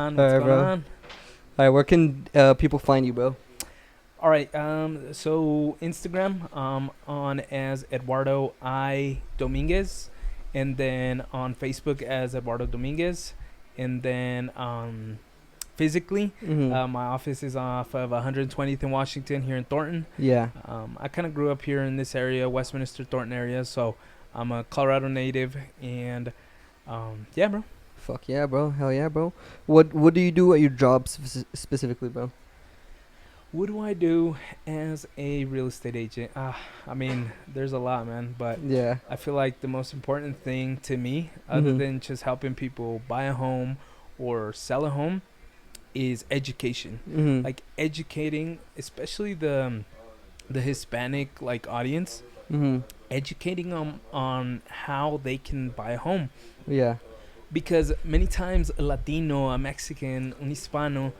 on? All What's right, going bro. All on? right, where can people find you, bro? All right. So Instagram, on as Eduardo I Dominguez, and then on Facebook as Eduardo Dominguez, and then physically, Mm-hmm. my office is off of 120th in Washington here in Thornton. Yeah. I kind of grew up here in this area, Westminster, Thornton area, so I'm a Colorado native, and yeah, bro. Fuck yeah, bro. Hell yeah, bro. What do you do at your job specifically, bro? What do I do as a real estate agent? I mean, there's a lot, man, but Yeah. I feel like the most important thing to me, other Mm-hmm. than just helping people buy a home or sell a home, is education. Mm-hmm. Like educating, especially the Hispanic like audience, Mm-hmm. educating them on how they can buy a home. Yeah. Because many times a Latino, a Mexican, un Hispano,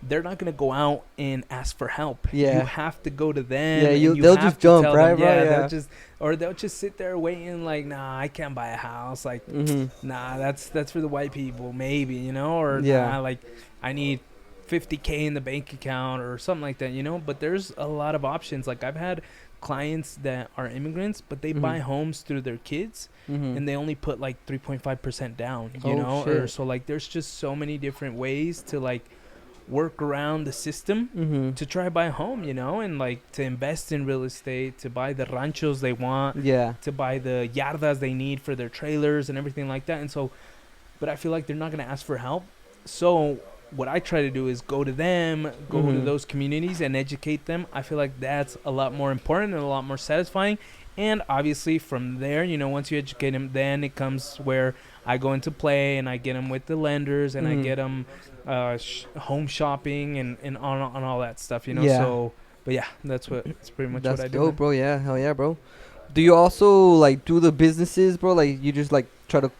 they're not gonna go out and ask for help. You Yeah. have to go to them, Yeah. and you They'll have just to jump, tell right, them. bro? Yeah, Yeah. they'll just sit there waiting, like, nah, I can't buy a house. Like, Mm-hmm. nah, that's for the white people, maybe, or Yeah. nah, like, I need 50K in the bank account or something like that. But there's a lot of options. Like, I've had clients that are immigrants, but they buy Mm-hmm. homes through their kids, Mm-hmm. and they only put like 3.5% down, Oh or shit. so, like, there's just so many different ways to like work around the system Mm-hmm. to try to buy a home, and like to invest in real estate, to buy the ranchos they want, Yeah. to buy the yardas they need for their trailers and everything like that. And so, but I feel like they're not going to ask for help. So what I try to do is go to them, go to Mm-hmm. those communities and educate them. I feel like that's a lot more important and a lot more satisfying. And obviously from there, once you educate them, then it comes where I go into play and I get them with the lenders, and I Mm-hmm. get them home shopping and on all that stuff, Yeah. So, but yeah, that's pretty much what That's I do, dope, man. bro. Yeah. Hell yeah, bro. Do you also like do the businesses, bro? Like you just like try to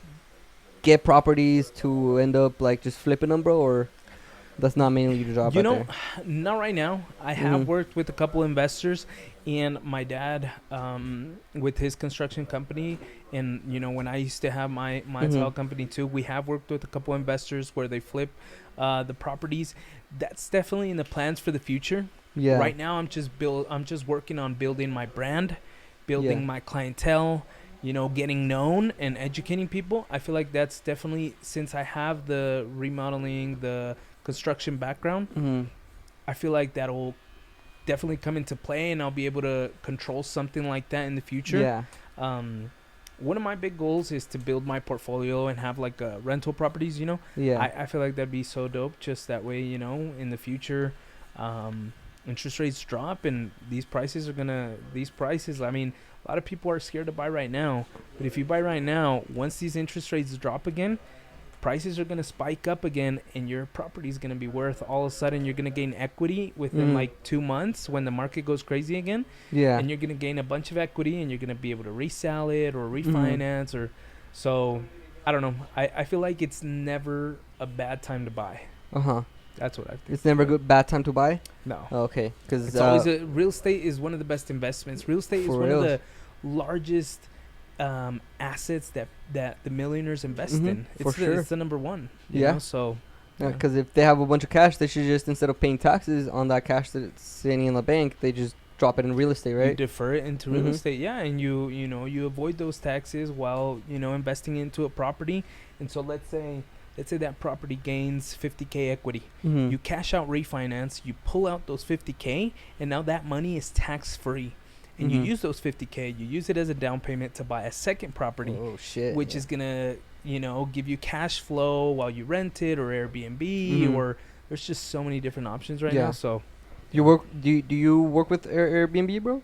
get properties to end up like just flipping them, bro, or that's not mainly your job You right know, there? not right now. I have Mhm. worked with a couple investors, and my dad, with his construction company, and when I used to have my Mhm. title company too, we have worked with a couple investors where they flip the properties. That's definitely in the plans for the future. Yeah. Right now, I'm just working on building my brand, Yeah. building my clientele. Getting known and educating people. I feel like that's definitely, since I have the remodeling, the construction background, Mhm. I feel like that'll definitely come into play, and I'll be able to control something like that in the future. Yeah. Um, one of my big goals is to build my portfolio and have like rental properties. Yeah. I feel like that'd be so dope. Just that way, in the future, interest rates drop, and these prices. I mean, a lot of people are scared to buy right now, but if you buy right now, once these interest rates drop again, prices are going to spike up again, and your property is going to be worth, all of a sudden you're going to gain equity within Mhm. like 2 months when the market goes crazy again, Yeah. and you're going to gain a bunch of equity, and you're going to be able to resell it or Mhm. refinance, or so. I don't know. I feel like it's never a bad time to buy. Uh huh. That's what I think. It's never good bad time to buy. No. Okay, because It's always real estate is one of the best investments. Real estate is For one real. of the largest assets that the millionaires invest Mhm, in. for sure. It's the number one. Yeah. So yeah. Because if they have a bunch of cash, they should just, instead of paying taxes on that cash that's sitting in the bank, they just drop it in real estate, You right? defer it into real Mhm. estate, yeah, and you avoid those taxes while investing into a property. And so let's say that property gains 50K equity. Mhm. You cash out refinance, you pull out those 50K, and now that money is tax free. And you Mhm. use those 50K, you use it as a down payment to buy a second property, Oh shit. which is gonna give you cash flow while you rent it or Airbnb, Mhm. or there's just so many different options right Yeah. now. So You work? Do you work with Airbnb, bro?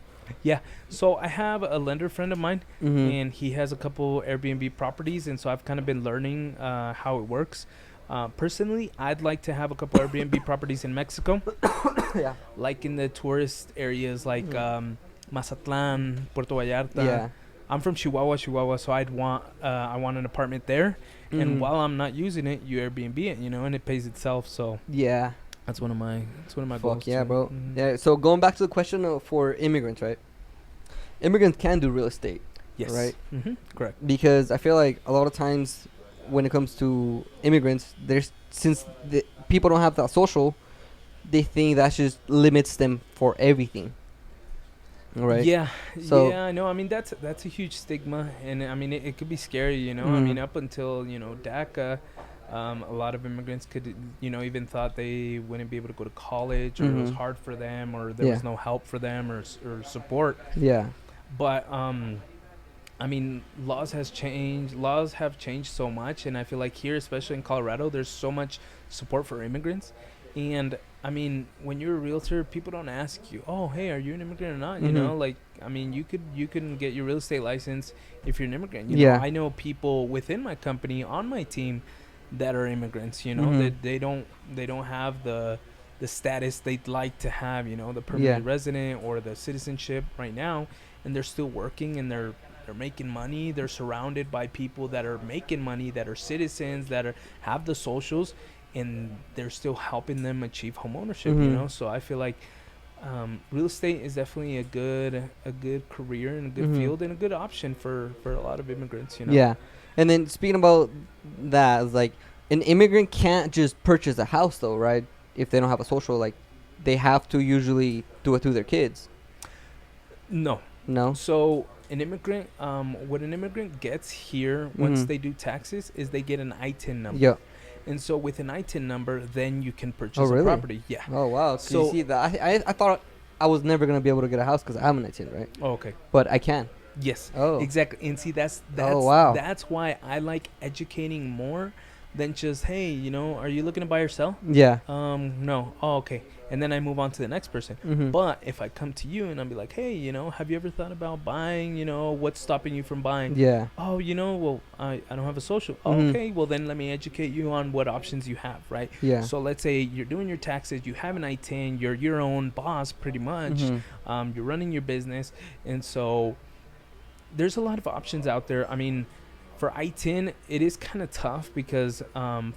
so I have a lender friend of mine, Mhm. and he has a couple Airbnb properties, and so I've kind of been learning how it works. Personally, I'd like to have a couple Airbnb properties in Mexico, Yeah. like in the tourist areas, like Mhm. Mazatlan, Puerto Vallarta. Yeah. I'm from Chihuahua, so I want an apartment there, Mhm. and while I'm not using it, you Airbnb it, and it pays itself. So Yeah. that's one of my Fuck goals. yeah, too. bro. Mhm. Yeah. So going back to the question for immigrants, right? Immigrants can do real estate, Yes. right? Correct. Because I feel like a lot of times when it comes to immigrants, there's since the people don't have that social, they think that just limits them for everything. Right. Yeah, So. yeah, I know. I mean, that's a huge stigma, and I mean, it could be scary, you know. I Mm. mean, up until DACA, a lot of immigrants could, even thought they wouldn't be able to go to college, or it was Mhm. hard for them, or there Yeah. was no help for them, or support. Yeah. But I mean, laws have changed so much, and I feel like here, especially in Colorado, there's so much support for immigrants. And I mean, when you're a realtor, people don't ask you, "Oh, hey, are you an immigrant or not?" Mhm. Like, I mean, you can get your real estate license if you're an immigrant. Yeah. I know people within my company on my team that are immigrants. Mhm. That they don't have the status they'd like to have. The Yeah. permanent resident or the citizenship right now, and they're still working, and they're making money. They're surrounded by people that are making money, that are citizens, that have the socials, and they're still helping them achieve home ownership. Mhm. So I feel like real estate is definitely a good career and a good Mhm. field and a good option for a lot of immigrants. Yeah. And then speaking about that, it's like an immigrant can't just purchase a house though, right? If they don't have a social, like they have to usually do it through their kids. No. No. So what an immigrant gets here once Mhm. they do taxes is they get an ITIN number. Yeah. And so with an ITIN number, then you can purchase Oh, really? a property. Yeah. Oh wow. So So- you see that I thought I was never gonna be able to get a house because I'm an 18, right? Oh, okay. But I can. Yes. Oh. Exactly. And see, that's wow. that's why I like educating more than just, hey, are you looking to buy or sell? Yeah. No. Oh, okay. And then I move on to the next person. Mhm. But if I come to you and I'll be like, hey, have you ever thought about buying? What's stopping you from buying? Yeah. Oh, well, I don't have a social. Oh, Mhm. okay. Well, then let me educate you on what options you have, right? Yeah. So let's say you're doing your taxes, you have an ITIN, you're your own boss pretty much. Mhm. You're running your business. And so there's a lot of options out there. I mean, for ITIN, it is kind of tough because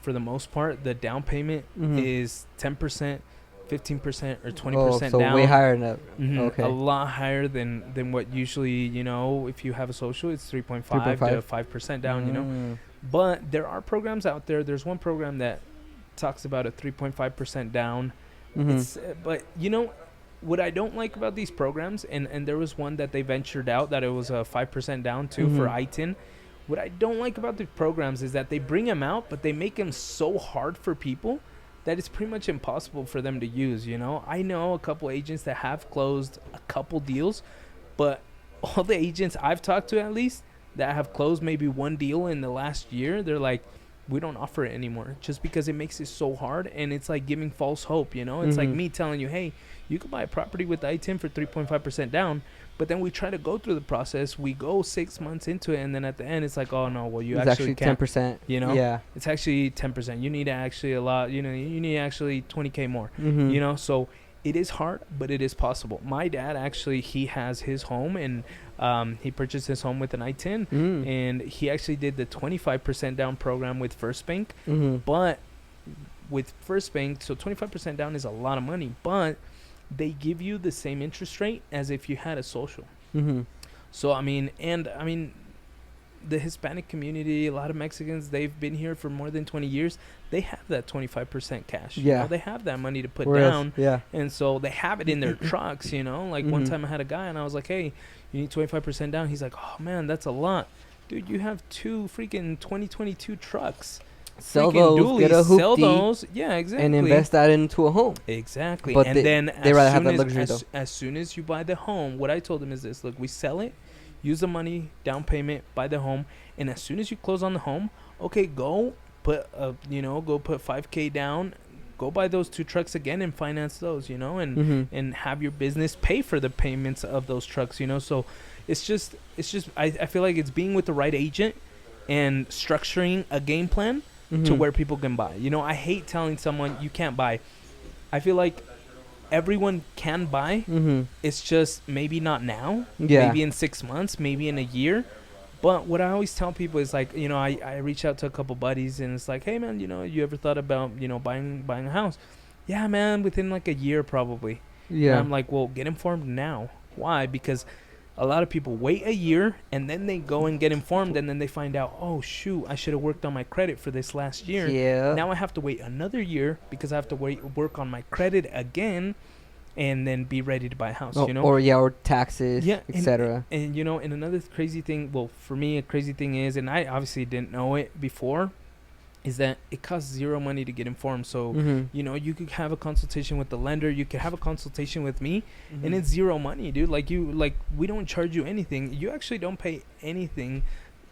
for the most part, the down payment Mhm. is 10%, 15%, or 20% Oh, so down. way higher than that. Mhm. Okay. A lot higher than what usually, if you have a social, it's 3.5 to 5% down, Mm. But there are programs out there. There's one program that talks about a 3.5% down. Mhm. It's but what I don't like about these programs, and there was one that they ventured out that it was a 5% down too for Mhm. ITIN. What I don't like about the programs is that they bring them out, but they make them so hard for people that it's pretty much impossible for them to use. I know a couple agents that have closed a couple deals, but all the agents I've talked to, at least, that have closed maybe one deal in the last year, they're like, we don't offer it anymore, just because it makes it so hard, and it's like giving false hope. It's like Mhm. me telling you, hey, you could buy a property with ITIN for 3.5% down, but then we try to go through the process. We go 6 months into it, and then at the end, it's like, oh no, well, you It's actually can't. 10%. Yeah. It's actually 10%. You need actually a lot. You need actually 20K more. Mhm. So it is hard, but it is possible. My dad actually, he has his home, and he purchased his home with an ITIN, Mm. and he actually did the 25% down program with First Bank. Mhm. But with First Bank, so 25% down is a lot of money, but they give you the same interest rate as if you had a social. Mhm. So I mean, the Hispanic community, a lot of Mexicans, they've been here for more than 20 years. They have that 25% cash. Yeah. They have that money to put Whereas- down. Yeah. And so they have it in their trucks, Like one Mhm. time I had a guy and I was like, hey, you need 25% down. He's like, oh man, that's a lot. Dude, you have two freaking 2022 trucks. Sell Freaking those, get a sell hoopty, those. Yeah, exactly. and invest that into a home. Exactly. But and then they rather have that luxury, as soon as you buy the home, what I told him is this: look, we sell it, use the money, down payment, buy the home, and as soon as you close on the home, okay, go put 5K down, go buy those two trucks again and finance those, and Mhm. and have your business pay for the payments of those trucks, So it's just I feel like it's being with the right agent and structuring a game plan to Mhm. where people can buy. I hate telling someone you can't buy. I feel like everyone can buy. Mhm. It's just maybe not now. Yeah. Maybe in 6 months, maybe in a year. But what I always tell people is like, I reach out to a couple buddies and it's like, hey man, you ever thought about, buying a house? Yeah, man, within like a year probably. Yeah. And I'm like, well, get informed now. Why? Because A lot of people wait a year and then they go and get informed, and then they find out, oh shoot, I should have worked on my credit for this last year. Yeah. Now I have to wait another year because I have to work on my credit again, and then be ready to buy a house. Oh, You know, or taxes, yeah, etc. and you know, and another crazy thing. Well, for me, a crazy thing is, and I obviously didn't know it before, is that it costs zero money to get informed. So Mm-hmm. you know, you could have a consultation with the lender, you could have a consultation with me, Mm-hmm. and it's zero money, dude. Like we don't charge you anything. You actually don't pay anything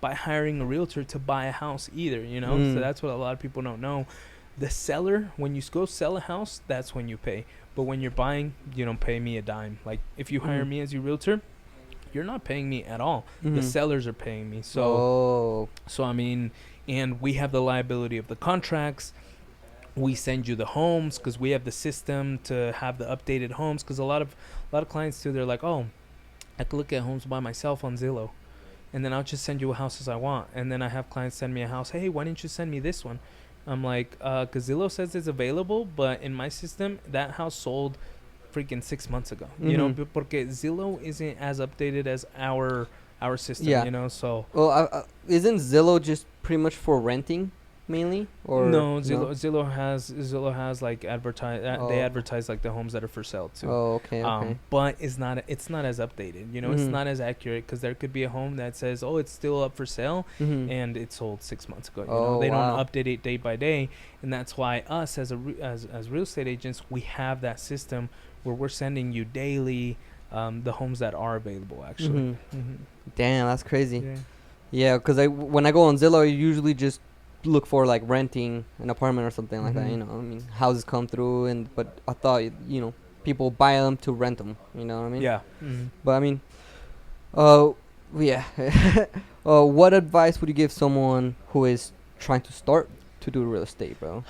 by hiring a realtor to buy a house either, you know. So that's what a lot of people don't know. The seller, when you go sell a house, that's when you pay. But when you're buying, you don't pay me a dime. Like if you hire me as your realtor, you're not paying me at all. The sellers are paying me. So I mean, and we have the liability of the contracts. We send you the homes because we have the system to have the updated homes. Because a lot of clients too, they're like, oh, I could look at homes by myself on Zillow, and then I'll just send you a house as I want. And then I have clients send me a house. Hey, why didn't you send me this one? I'm like, because Zillow says it's available, but in my system, that house sold freaking 6 months ago. You know, porque Zillow isn't as updated as our system. Yeah. You know, so Well, isn't Zillow just pretty much for renting mainly, or no, Zillow has like advertise. They advertise like the homes that are for sale too. Oh, okay. But it's not as updated. You know, it's not as accurate because there could be a home that says, oh, it's still up for sale, and it sold 6 months ago. You know, they don't update it day by day, and that's why us as as real estate agents, we have that system where we're sending you daily the homes that are available. Actually, Damn, that's crazy. yeah. Yeah, because when I go on Zillow, I usually just look for like renting an apartment or something like that. You know, I mean, houses come through, but I thought, you know, people buy them to rent them. You know what I mean? Yeah. But I mean, yeah. What advice would you give someone who is trying to start to do real estate, bro?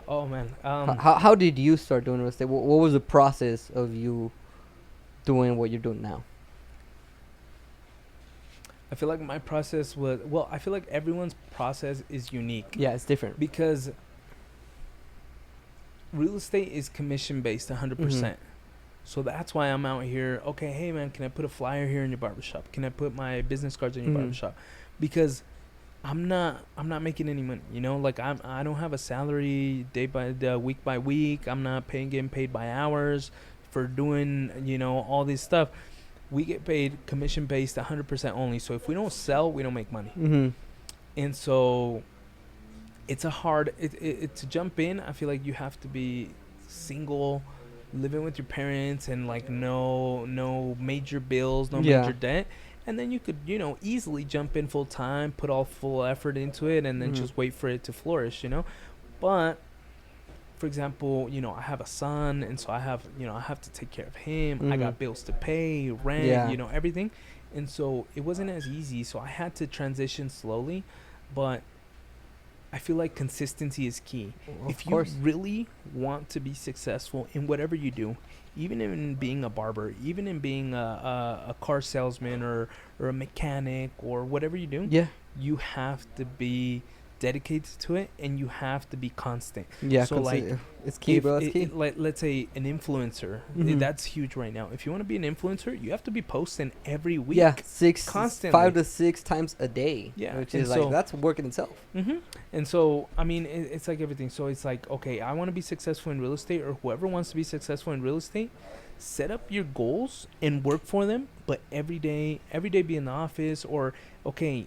Oh man. How did you start doing real estate? What was the process of you doing what you're doing now? I feel like my process was, well, I feel like everyone's process is unique. Yeah, it's different. Because real estate is commission based 100%. So that's why I'm out here. Okay, hey man, can I put a flyer here in your barbershop? Can I put my business cards in your barbershop? Because I'm not making any money, you know? Like I don't have a salary week by week. I'm not getting paid by hours for doing, you know, all this stuff. We get paid commission based 100% only. So if we don't sell, we don't make money. And so it's a hard it to jump in. I feel like you have to be single, living with your parents, and like no major bills, no major debt. And then you could, you know, easily jump in full time, put all full effort into it, and then just wait for it to flourish, you know. But for example, you know, I have a son, and so I have to take care of him. I got bills to pay, rent, you know, everything. And so it wasn't as easy. So I had to transition slowly, but I feel like consistency is key. If you really want to be successful in whatever you do, even in being a barber, even in being a car salesman or a mechanic or whatever you do, you have to be dedicated to it, and you have to be constant. Yeah, so like it's key, bro. It's key. Like let's say an influencer, that's huge right now. If you want to be an influencer, you have to be posting every week. Yeah, constantly, 5 to 6 times a day. Yeah, which is like that's work in itself. And so I mean, it's like everything. So it's like, okay, I want to be successful in real estate, or whoever wants to be successful in real estate, set up your goals and work for them. But every day be in the office, or okay.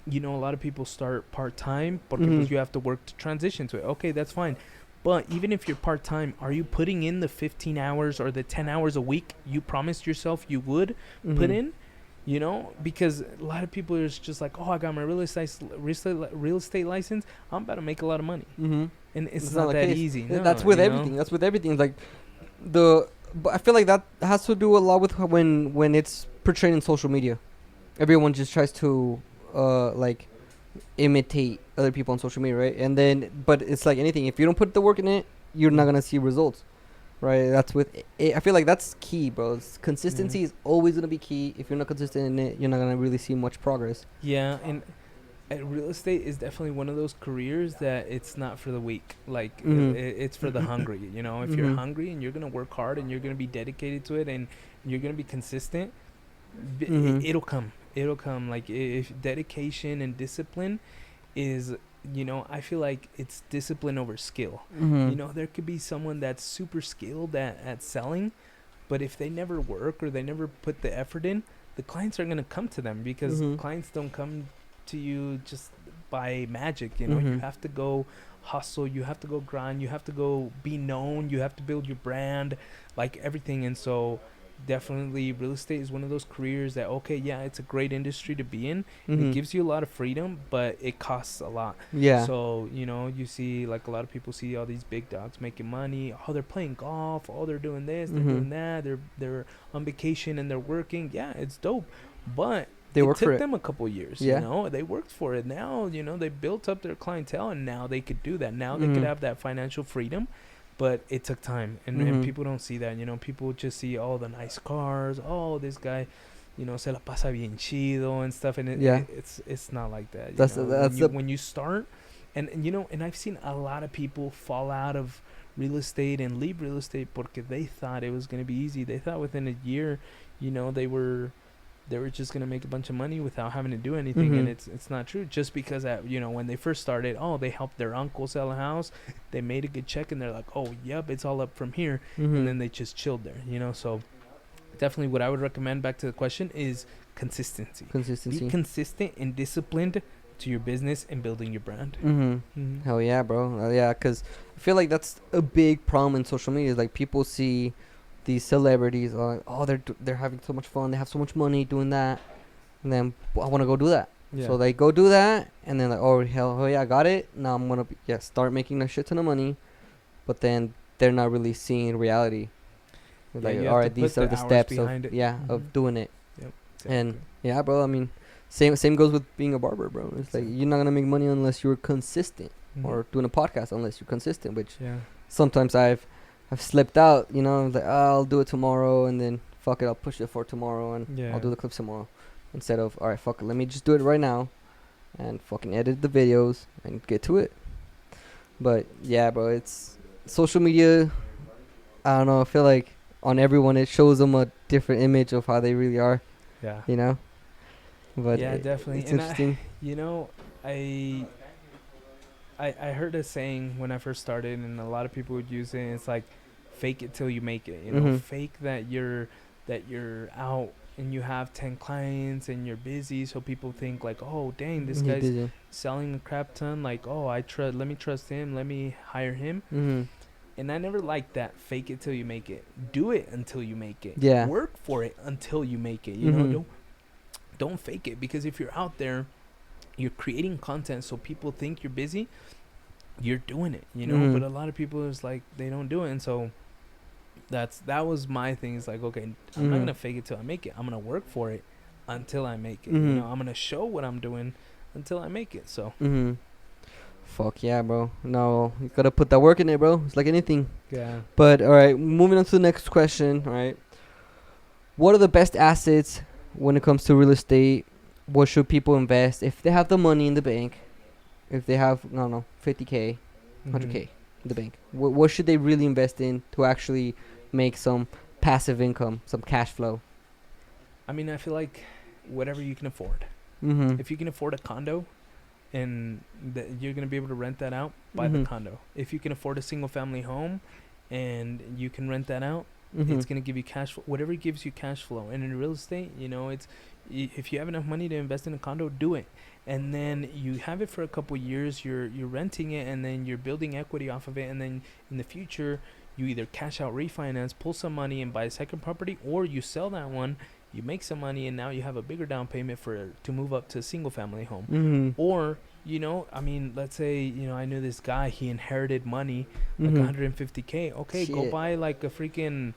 You know, a lot of people start part-time because you have to work to transition to it. Okay, that's fine. But even if you're part-time, are you putting in the 15 hours or the 10 hours a week you promised yourself you would put in? You know, because a lot of people are just like, oh, I got my real estate license. I'm about to make a lot of money. And it's not that easy. No, that's with everything. That's with everything. Like but I feel like that has to do a lot with when it's portrayed in social media. Everyone just tries to like imitate other people on social media, right? And then, but it's like anything. If you don't put the work in it, you're not gonna see results, right? That's with it. I feel like that's key, bro. Consistency is always gonna be key. If you're not consistent in it, you're not gonna really see much progress. Yeah, and real estate is definitely one of those careers that it's not for the weak. Like it's for the hungry. You know, if you're hungry and you're gonna work hard and you're gonna be dedicated to it and you're gonna be consistent, Mhm. It'll come. It'll come. Like if dedication and discipline is, I feel like it's discipline over skill. Mhm. There could be someone that's super skilled at selling, but if they never work or they never put the effort in, the clients are going to come to them, because Mhm. clients don't come to you just by magic. You Mhm. have to go hustle, you have to go grind, you have to go be known, you have to build your brand, like everything. And so definitely real estate is one of those careers that, okay, yeah, it's a great industry to be in, and it Mhm. gives you a lot of freedom, but it costs a lot. Yeah. So you see, like, a lot of people see all these big dogs making money. Oh, they're playing golf, oh, they're doing this, they're Mhm. doing that, they're on vacation and they're working. Yeah, it's dope, but They it work for took it. them a couple years. Yeah. They worked for it. Now they built up their clientele, and now they could do that. Now they could Mhm. have that financial freedom, but it took time, and Mhm. people don't see that. People just see all the nice cars. Oh, this guy, se la pasa bien chido and stuff, and Yeah. it's not like that. When That's you the. when you start, and I've seen a lot of people fall out of real estate and leave real estate porque they thought it was gonna be easy. They thought within a year, they were just gonna make a bunch of money without having to do anything, and Mhm. it's not true. Just because when they first started, oh, they helped their uncle sell a house, they made a good check, and they're like, oh, yep, it's all up from here, and Mhm. then they just chilled there. So definitely, what I would recommend, back to the question, is consistency. Be Consistency. consistent and disciplined to your business and building your brand. Mhm. Mm-hmm. Hell yeah, bro. Yeah, cause I feel like that's a big problem in social media. Is like people see these celebrities, oh, they're having so much fun, they have so much money doing that, and then I want to go do that. Yeah. So they go do that, and then like, oh yeah, I got it. Now I'm gonna start making a shit ton of money, but then they're not really seeing reality. They're Yeah, like, you all have to right, these put are the the hours steps of behind it. of doing it. Yep. And Exactly. yeah, bro. I mean, same goes with being a barber, bro. It's like Exactly. you're not gonna make money unless you're consistent, Mm-hmm. or doing a podcast unless you're consistent. Which Yeah. sometimes I've slipped out. Like, I'll do it tomorrow, and then fuck it, I'll push it for tomorrow, and I'll Yeah. do the clips tomorrow, instead of, all right, fuck it, let me just do it right now, and fucking edit the videos and get to it. But yeah, bro, it's social media. I don't know. I feel like on everyone it shows them a different image of how they really are. Yeah. You know. But Yeah, definitely. it's And interesting. you know, I I heard a saying when I first started, and a lot of people would use it. And it's like, fake it till you make it. Mhm. Fake that you're out and you have 10 clients and you're busy, so people think like, oh, dang, this He guy's busy. selling a crap ton. Like, oh, let me trust him. Let me hire him. Mhm. And I never liked that. Fake it till you make it. Do it until you make it. Yeah. Work for it until you make it. Mhm. Don't fake it, because if you're out there, you're creating content so people think you're busy, you're doing it, but Mhm. a lot of people is like, they don't do it. And so that was my thing. Is like, okay, I'm not Mhm. gonna fake it till I make it. I'm gonna work for it until I make it. Mhm. I'm gonna show what I'm doing until I make it. So Mhm. Fuck yeah, bro. No, you gotta put that work in it, bro. It's like anything. yeah. But all right, moving on to the next question. All right, what are the best assets when it comes to real estate? What should people invest if they have the money in the bank? If they have, no, 50K, Mhm. 100K in the bank, what should they really invest in to actually make some passive income, some cash flow? I mean, I feel like whatever you can afford. Mhm. If you can afford a condo, and you're gonna be able to rent that out, buy the Mhm. condo. If you can afford a single family home and you can rent that out, it's Mhm. gonna give you cash flow. Whatever gives you cash flow. And in real estate, if you have enough money to invest in a condo, do it. And then you have it for a couple years. You're renting it, and then you're building equity off of it. And then in the future, you either cash out, refinance, pull some money, and buy a second property, or you sell that one. You make some money, and now you have a bigger down payment to move up to a single family home. Mhm. Or, I mean, let's say, I knew this guy, he inherited money, like Mhm. 150K. Okay, go Shit. buy like a freaking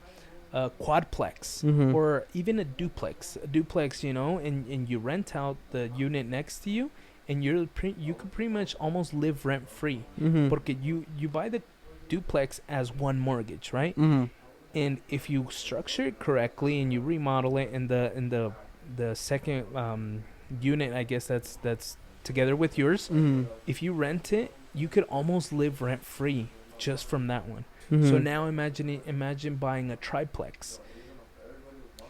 quadplex, Mhm. or even a duplex. And you rent out the unit next to you, and you could pretty much almost live rent free. Mhm. Porque you buy the duplex as one mortgage, right? Mhm. And if you structure it correctly and you remodel it, in the second unit, I guess that's together with yours, Mhm. if you rent it, you could almost live rent free just from that one. So Mhm. now imagine buying a triplex.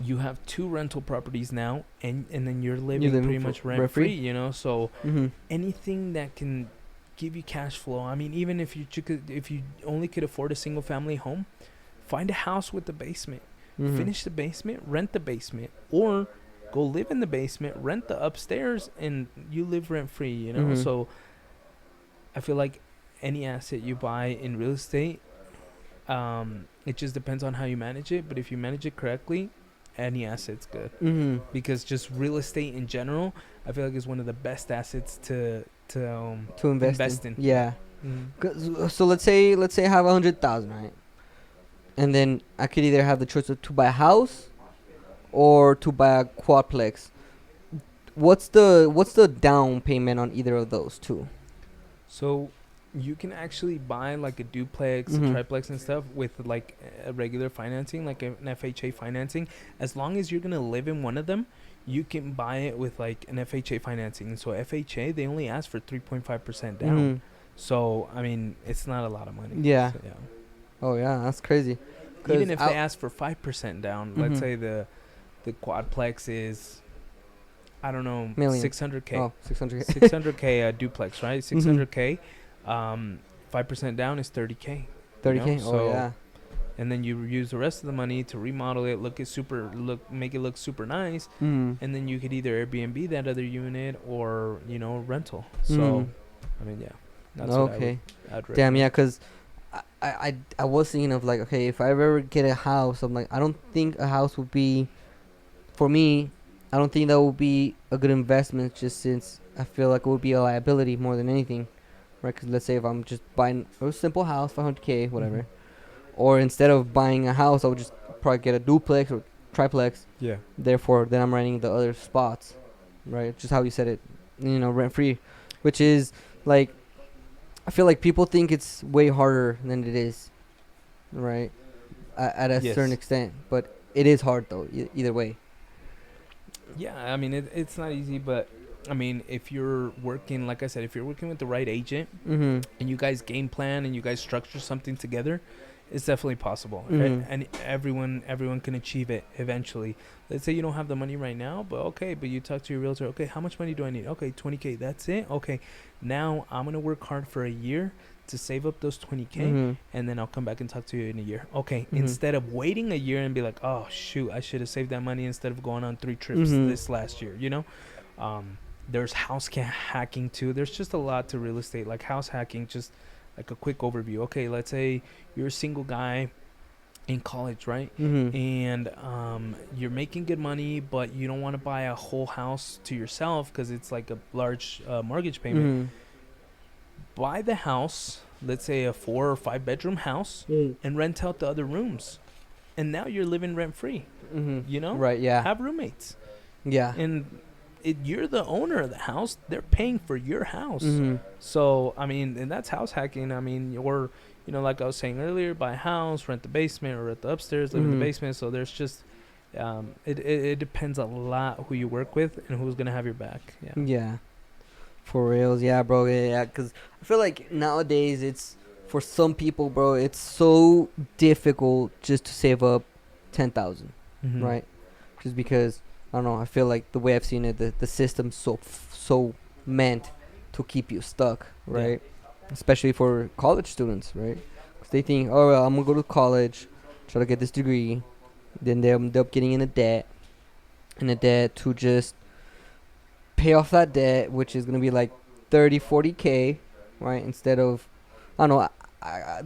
you have 2 rental properties now, and then you're You living live pretty for much rent rent free. free. So Mm-hmm. anything that can give you cash flow. I mean, even if you only could afford a single family home, find a house with a basement. Mm-hmm. Finish the basement, rent the basement, or go live in the basement, rent the upstairs, and you live rent free. Mm-hmm. So I feel like any asset you buy in real estate, it just depends on how you manage it. But if you manage it correctly, any asset's good. Mm-hmm. Because just real estate in general, I feel like is one of the best assets to To invest invest in. in. Yeah. Mm. So let's say I have 100,000, right? And then I could either have the choice of to buy a house or to buy a quadplex. What's the down payment on either of those two? So you can actually buy like a duplex, a Mm-hmm. triplex, and stuff with like a regular financing, like an FHA financing. As long as you're gonna live in one of them, you can buy it with like an FHA financing. So FHA, they only ask for 3.5% down. Mm-hmm. So I mean, it's not a lot of money. Yeah. So, yeah. Oh yeah, that's crazy. Even 'Cause if they ask for 5% down, let's Mhm. say the quadplex is, I don't know, Million. 600k. Oh, 600. 600k a duplex, right? Mhm. 600k. 5% down is 30k. 30K. Oh So yeah. and then you use the rest of the money to remodel it, make it look super nice, Mm. and then you could either Airbnb that other unit or rental. So Mm. I mean, yeah, that's what Okay. I'd Damn. recommend. Yeah. Cause I was thinking of like, okay, if I ever get a house, I'm like, I don't think a house would be for me. I don't think that would be a good investment, just since I feel like it would be a liability more than anything, right? Because let's say if I'm just buying a simple house, 500K, whatever, Mhm. or instead of buying a house, I would just probably get a duplex or triplex. Yeah. Therefore, then I'm renting the other spots, right? Just how you said it, rent free, which is like, I feel like people think it's way harder than it is, right? At a Yes. certain extent, but it is hard though. Either way. Yeah, I mean it's not easy, but I mean if you're working, like I said, if you're working with the right agent Mhm. and you guys game plan and you guys structure something together, it's definitely possible. Mhm. And everyone can achieve it eventually. Let's say you don't have the money right now, but okay, but you talk to your realtor. Okay, how much money do I need? Okay, 20k. That's it. Okay, now I'm gonna work hard for a year to save up those 20k, Mhm. and then I'll come back and talk to you in a year. Okay, Mhm. instead of waiting a year and be like, oh shoot, I should have saved that money instead of going on 3 trips Mhm. this last year. There's hacking too. There's just a lot to real estate, like house hacking. Just like a quick overview. Okay, let's say you're a single guy in college, right? Mhm. And you're making good money, but you don't want to buy a whole house to yourself because it's like a large mortgage payment. Mhm. Buy the house, let's say a 4 or 5 bedroom house, Mhm. and rent out the other rooms. And now you're living rent free. Mhm. Right. Yeah. Have roommates, Yeah. and you're the owner of the house. They're paying for your house. Mhm. So I mean, and that's house hacking. I mean, or like I was saying earlier, buy a house, rent the basement, or rent the upstairs, live in the Mhm. basement. So there's just, it depends a lot who you work with and who's gonna have your back. Yeah. Yeah. For reals, yeah, bro. Yeah, because I feel like nowadays it's for some people, bro. It's so difficult just to save up 10,000, Mhm. right? Just because I don't know. I feel like the way I've seen it, the system's so meant to keep you stuck, Yeah. right? Especially for college students, right? 'Cause they think, oh, well, I'm gonna go to college, try to get this degree, then they end up getting in a debt to just pay off that debt, which is gonna be like 30, 40K, right? Instead of, I don't know.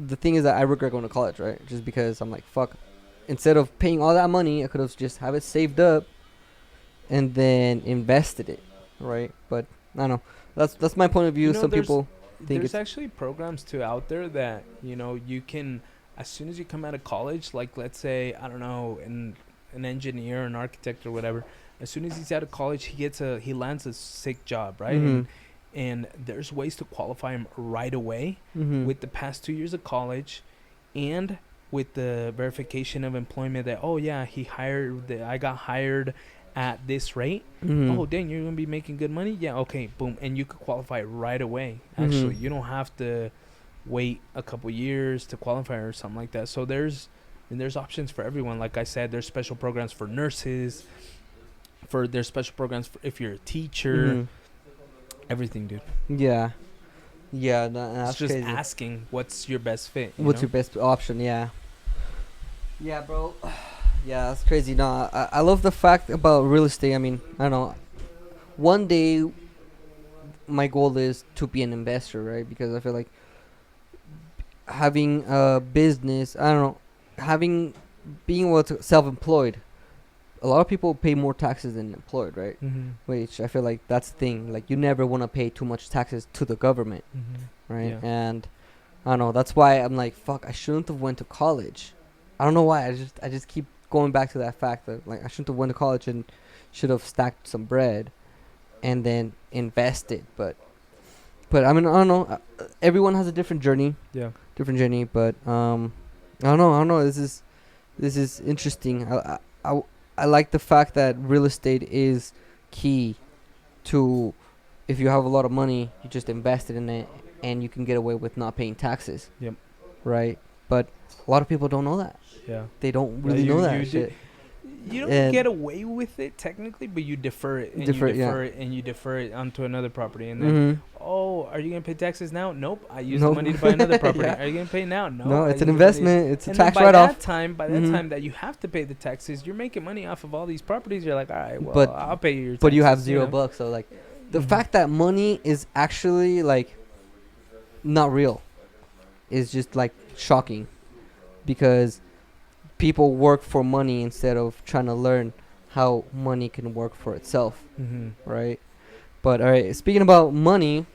The thing is that I regret going to college, right? Just because I'm like, fuck. Instead of paying all that money, I could have just have it saved up and then invested it, right? But I don't know. That's my point of view. Some There's people think there's it's actually programs too out there that you can, as soon as you come out of college, like let's say I don't know, an engineer, an architect, or whatever. As soon as he's out of college, he lands a sick job, right? Mhm. And there's ways to qualify him right away Mhm. with the past 2 years of college, and with the verification of employment that I got hired at this rate. Mhm. Oh dang, you're gonna be making good money. Yeah, okay, boom, and you could qualify right away. Mhm. Actually, you don't have to wait a couple years to qualify or something like that. So there's And there's options for everyone. Like I said, there's special programs for nurses. There's special programs for if you're a teacher. Everything, dude. Yeah. Yeah, It's that's just crazy. asking what's your best fit. What's your best option? Yeah. Yeah, bro. Yeah, that's crazy. No, I love the fact about real estate. I mean, I don't know. One day, my goal is to be an investor, right? Because I feel like having a business, I don't know, being able to self-employed. A lot of people pay more taxes than employed, right? Which I feel like that's the thing. Like, you never want to pay too much taxes to the government, right? Yeah. And I don't know. That's why I'm like, fuck. I shouldn't have went to college. I don't know why. I just keep going back to that fact that, like, I shouldn't have went to college and should have stacked some bread and then invested. But I mean, I don't know. Everyone has a different journey. Yeah. Different journey. But I don't know. This is interesting. I like the fact that real estate is key to, if you have a lot of money, you just invest it in it and you can get away with not paying taxes. Yep. Right? But a lot of people don't know that. Yeah. They don't really know that shit. You don't get away with it technically, but you defer it and you defer it onto another property. And then, are you gonna pay taxes now? Nope. I use the money to buy another property. Are you gonna pay now? No. It's an investment. It's a tax write-off. By that Mm-hmm. time that you have to pay the taxes, you're making money off of all these properties. You're like, all right, well, I'll pay you your taxes. But you have $0. So, like, the fact that money is actually, like, not real is just, like, shocking, because people work for money instead of trying to learn how money can work for itself, right? But all right, speaking about money,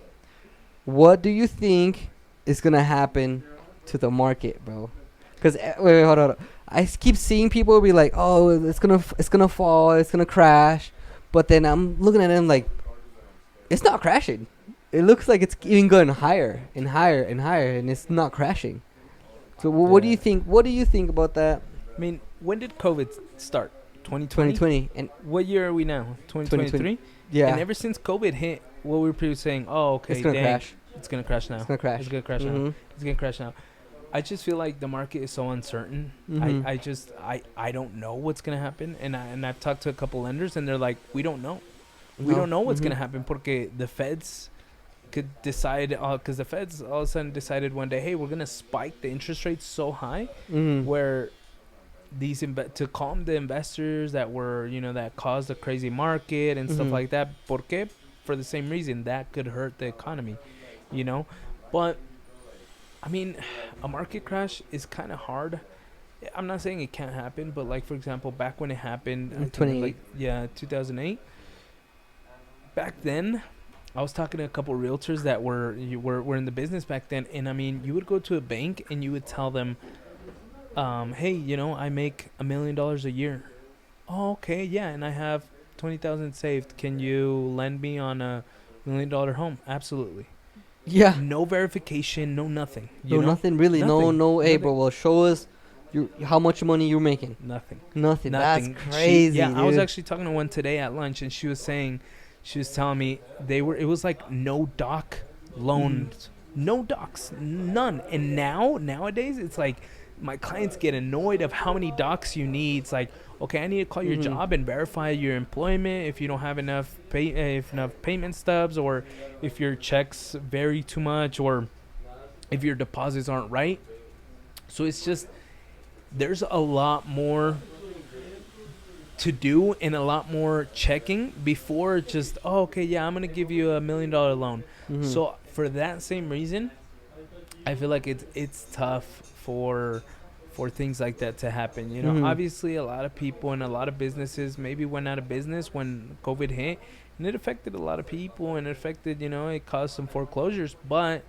what do you think is gonna happen to the market, bro? Because wait, hold on. I keep seeing people be like, "Oh, it's gonna fall, it's gonna crash," but then I'm looking at them like, it's not crashing. It looks like it's even going higher and higher and higher, and it's not crashing. So what do you think? What do you think about that? I mean, when did COVID start? 2020? 2020. And what year are we now? 2023? Yeah. And ever since COVID hit, what we were previously saying, okay, it's gonna crash. It's gonna crash now. It's gonna crash. It's gonna crash now. It's gonna crash now. I just feel like the market is so uncertain. I don't know what's gonna happen, and I've talked to a couple lenders, and they're like, we don't know. We don't know what's gonna happen, porque the feds could decide, because the feds all of a sudden decided one day, hey, we're gonna spike the interest rates so high, where these to calm the investors that were, that caused a crazy market and stuff like that. Porque for the same reason that could hurt the economy, But I mean, a market crash is kind of hard. I'm not saying it can't happen, but like, for example, back when it happened, 2008. Back then, I was talking to a couple realtors that were in the business back then, and I mean, you would go to a bank and you would tell them, hey, I make $1 million a year. Oh, okay, yeah, and I have 20,000 saved. Can you lend me on a $1 million home? Absolutely. Yeah. No verification, no nothing. Nothing really. Nothing. No. Hey, bro, well, show us how much money you're making. Nothing. That's crazy. I was actually talking to one today at lunch, and she was telling me it was like no doc loans, no docs, none. And nowadays, it's like my clients get annoyed of how many docs you need. It's like, okay, I need to call your job and verify your employment if you don't have enough payment stubs, or if your checks vary too much, or if your deposits aren't right. So it's just, there's a lot more to do and a lot more checking before just, okay, yeah, I'm gonna give you $1 million loan. So for that same reason, I feel like it's tough for things like that to happen. Obviously a lot of people and a lot of businesses maybe went out of business when COVID hit, and it affected a lot of people, and it affected, it caused some foreclosures, but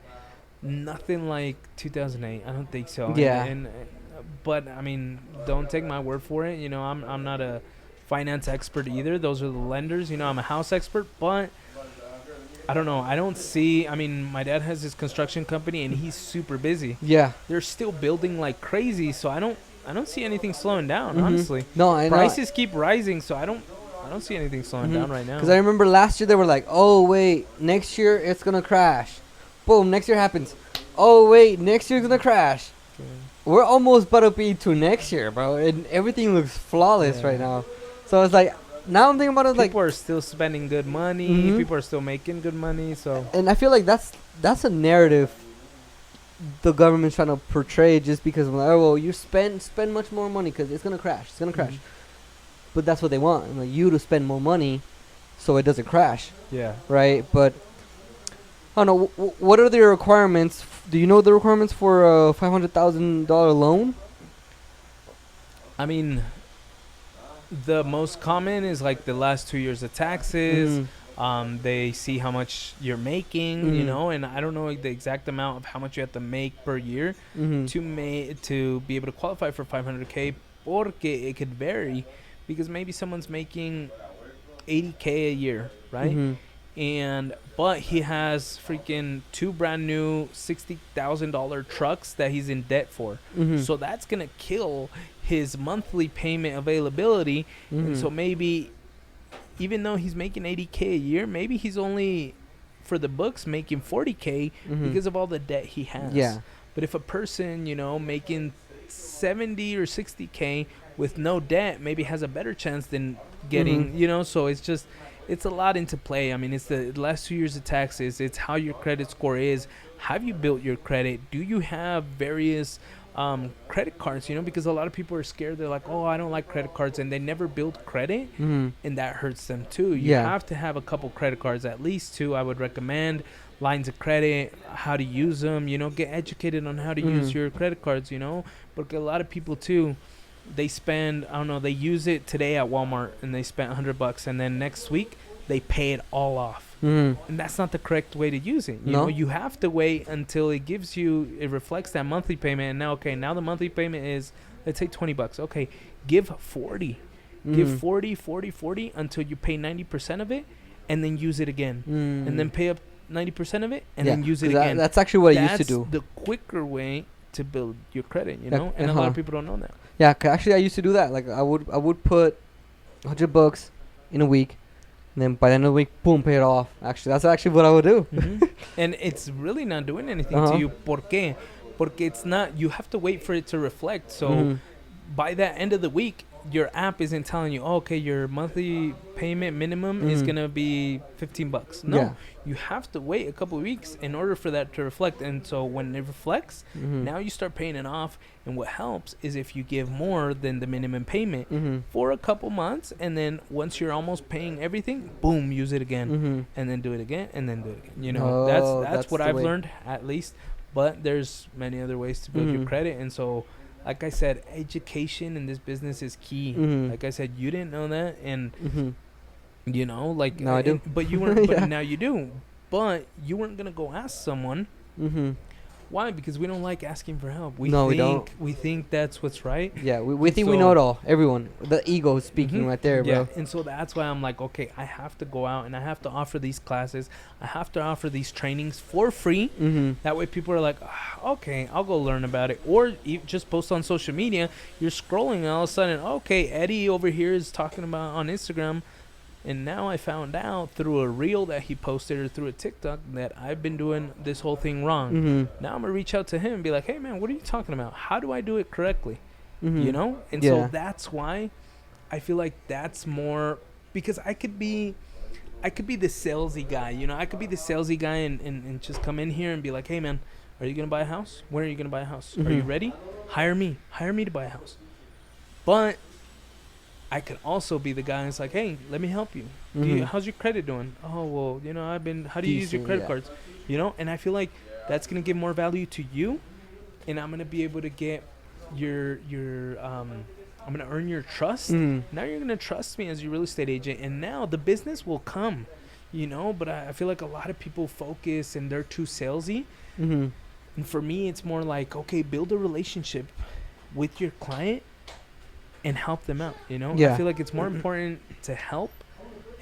nothing like 2008. I don't think so. Yeah. But I mean, don't take my word for it. I'm not a finance expert either. Those are the lenders. I'm a house expert, but I don't know. I don't see. I mean, my dad has his construction company, and he's super busy. Yeah. They're still building like crazy, so I don't see anything slowing down. Honestly, no. Prices keep rising, so I don't see anything slowing down right now. Because I remember last year they were like, oh wait, next year it's gonna crash. Boom, next year happens. Oh wait, next year's gonna crash. we're almost about to be to next year, bro, and everything looks flawless right Yeah. now. So it's like now I'm thinking about it like, People are still spending good money. hmm People are still making good money. So and I feel like that's a narrative the government's trying to portray just because of like, oh well, you spend much more money because it's gonna crash, it's gonna crash. Mhm. But that's what they want, like you to spend more money so it doesn't crash, yeah. right? But I don't know. What are the requirements? Do you know the requirements for a $500,000 loan? I mean, the most common is like the last 2 years of taxes. Mm-hmm. They see how much you're making, Mhm. and I don't know like, the exact amount of how much you have to make per year Mm-hmm. to be able to qualify for 500K. Porque it could vary, because maybe someone's making 80K a year, right? Mm-hmm. And but he has freaking two brand new $60,000 trucks that he's in debt for. Mm-hmm. So that's gonna kill his monthly payment availability. Mm-hmm. And so maybe, even though he's making 80K a year, maybe he's only for the books making 40K Mm-hmm. because of all the debt he has. Yeah. But if a person, making 70 or 60K with no debt, maybe has a better chance than getting, Mhm. so it's a lot into play. I mean, it's the last 2 years of taxes. It's how your credit score is. Have you built your credit? Do you have various credit cards? Because a lot of people are scared. They're like, oh, I don't like credit cards, and they never build credit, Mm-hmm. and that hurts them too. You Yeah. have to have a couple credit cards, at least two. I would recommend lines of credit, how to use them. Get educated on how to use Mhm. your credit cards. But a lot of people too, they spend, I don't know, they use it today at Walmart and they spent $100, and then next week they pay it all off. Mm-hmm. And that's not the correct way to use it. No. You have to wait until it reflects that monthly payment. And now the monthly payment is, let's say $20. Okay, give 40. Give Mhm. 40, 40, 40 until you pay 90% of it, and then use it again. Mm. And then pay up 90% of it, and Yeah, then use it 'cause again. that's actually what I used to That's do. the quicker way to build your credit, Yeah, and a lot uh-huh. of people don't know that. Yeah, actually I used to do that. Like I would put $100 in a week, and then by the end of the week, boom, pay it off. Actually, that's actually what I would do. And it's really not doing anything Uh-huh. to you. ¿Por qué? Porque it's not. You have to wait for it to reflect. So Mhm. by that end of the week, your app isn't telling you, oh, okay, your monthly payment minimum is Mhm. gonna be $15. No, Yeah. you have to wait a couple of weeks in order for that to reflect. And so when it reflects, Mhm. now you start paying it off. And what helps is if you give more than the minimum payment Mhm. for a couple months, and then once you're almost paying everything, boom, use it again, Mhm. and then do it again, and then do it again. Oh, That's that's what the I've way. learned, at least. But there's many other ways to build your Mhm. credit, and so, like I said, education in this business is key. Mhm. Like I said, you didn't know that, and Mhm. like Now I do. but you weren't. Yeah. But now you do. But you weren't gonna go ask someone. Mhm. Why? Because we don't like asking for help. No, we don't. We think that's what's right. Yeah, we think we So- know it all. Everyone, the ego is speaking Mhm. right there, Yeah, bro. and so that's why I'm like, okay, I have to go out and I have to offer these classes. I have to offer these trainings for free. Mhm. That way people are like, okay, I'll go learn about it. Or you just post on social media. You're scrolling and all of a sudden, okay, Eddie over here is talking about on Instagram. And now I found out through a reel that he posted or through a TikTok that I've been doing this whole thing wrong. Mhm. Now I'm going to reach out to him and be like, hey, man, what are you talking about? How do I do it correctly? Mhm. And Yeah. so that's why I feel like that's more, because I could be the salesy guy. I could be the salesy guy and just come in here and be like, hey, man, are you going to buy a house? When are you going to buy a house? Are you Mhm. ready? Hire me to buy a house. But I could also be the guy that's like, hey, let me help you. Mhm. How's your credit doing? Oh, well, how do you use your Decent, credit yeah. cards? And I feel like that's going to give more value to you, and I'm going to be able to get I'm going to earn your trust. Mhm. Now you're going to trust me as your real estate agent, and now the business will come, but I feel like a lot of people focus and they're too salesy. Mhm. And for me, it's more like, okay, build a relationship with your client and help them out, Yeah. I feel like it's more important to help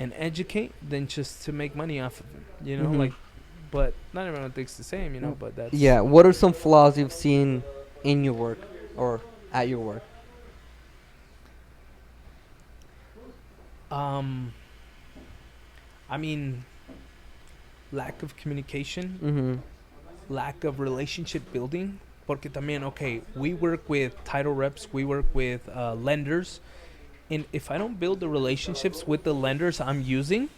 and educate than just to make money off of them, Mhm. but not everyone thinks the same, but that's... Yeah. What are some flaws you've seen in your work or at your work? I mean, lack of communication, Mhm. lack of relationship building. Porque también, okay, we work with title reps, we work with lenders, and if I don't build the relationships with the lenders I'm using,